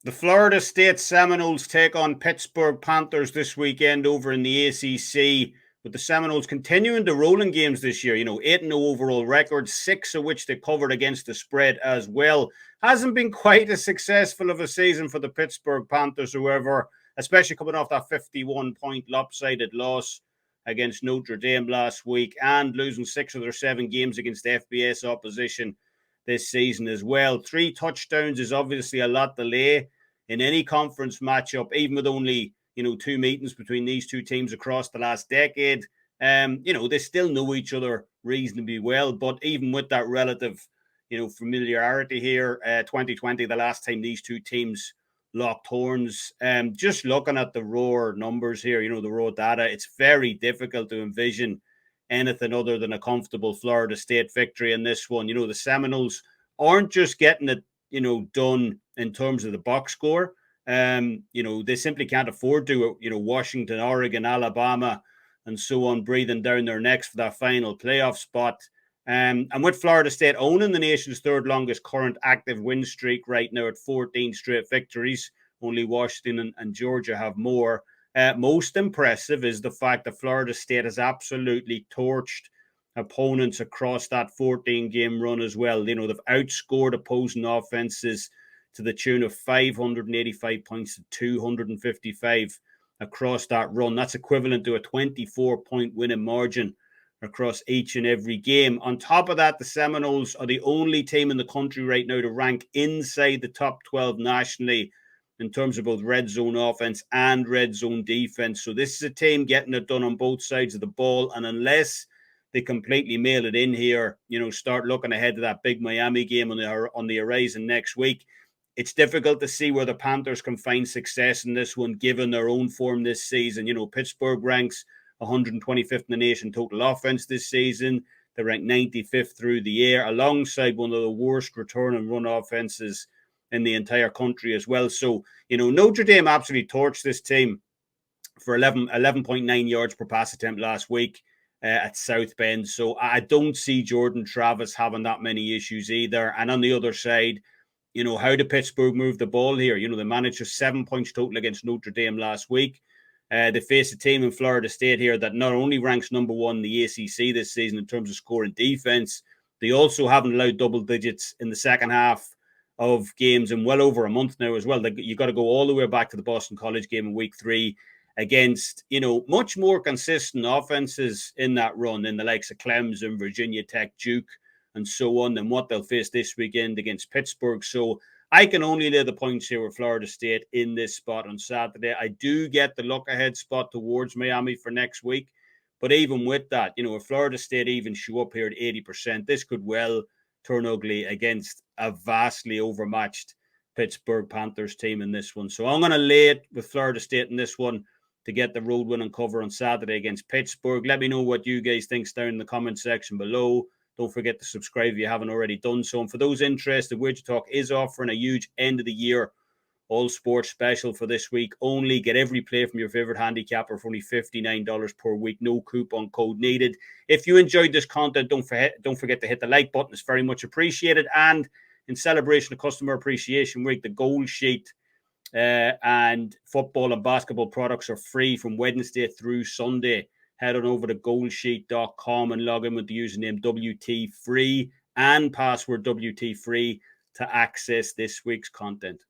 The Florida State Seminoles take on Pittsburgh Panthers this weekend over in the ACC, with the Seminoles continuing the rolling games this year. 8-0 overall record, 6 of which they covered against the spread as well. Hasn't been quite as successful of a season for the Pittsburgh Panthers, however, especially coming off that 51-point lopsided loss against Notre Dame last week and losing 6 of their 7 games against FBS opposition this season as well. 3 touchdowns is obviously a lot to lay in any conference matchup, even with only 2 meetings between these two teams across the last decade. They still know each other reasonably well, but even with that relative familiarity here, 2020, the last time these two teams locked horns. Just looking at the raw numbers here, the raw data, it's very difficult to envision anything other than a comfortable Florida State victory in this one. The Seminoles aren't just getting it, done in terms of the box score. They simply can't afford to, Washington, Oregon, Alabama, and so on, breathing down their necks for that final playoff spot. And with Florida State owning the nation's third longest current active win streak right now at 14 straight victories, only Washington and Georgia have more. Most impressive is the fact that Florida State has absolutely torched opponents across that 14-game run as well. They've outscored opposing offenses to the tune of 585 points to 255 across that run. That's equivalent to a 24-point winning margin across each and every game. On top of that, the Seminoles are the only team in the country right now to rank inside the top 12 nationally in terms of both red zone offense and red zone defense. So this is a team getting it done on both sides of the ball. And unless they completely mail it in here, start looking ahead to that big Miami game on the horizon next week, it's difficult to see where the Panthers can find success in this one, given their own form this season. Pittsburgh ranks 125th in the nation total offense this season. They rank 95th through the air, alongside one of the worst return and run offenses in the entire country as well. So, Notre Dame absolutely torched this team for 11.9 yards per pass attempt last week at South Bend. So I don't see Jordan Travis having that many issues either. And on the other side, how did Pittsburgh move the ball here? They managed just 7 points total against Notre Dame last week. They faced a team in Florida State here that not only ranks number 1 in the ACC this season in terms of scoring defense, they also haven't allowed double digits in the second half of games in well over a month now as well. You got to go all the way back to the Boston College game in week 3 against, much more consistent offenses in that run, in the likes of Clemson, Virginia Tech, Duke, and so on, than what they'll face this weekend against Pittsburgh. So I can only lay the points here with Florida State in this spot on Saturday. I do get the look-ahead spot towards Miami for next week. But even with that, if Florida State even show up here at 80%, this could well turn ugly against a vastly overmatched Pittsburgh Panthers team in this one. So I'm going to lay it with Florida State in this one to get the road win and cover on Saturday against Pittsburgh. Let me know what you guys think down in the comment section below. Don't forget to subscribe if you haven't already done so. And for those interested, Widget Talk is offering a huge end-of-the-year all-sports special for this week only. Get every play from your favorite handicapper for only $59 per week. No coupon code needed. If you enjoyed this content, don't forget to hit the like button. It's very much appreciated. And in celebration of Customer Appreciation Week, the Gold Sheet and football and basketball products are free from Wednesday through Sunday. Head on over to goldsheet.com and log in with the username WTFree and password WTFree to access this week's content.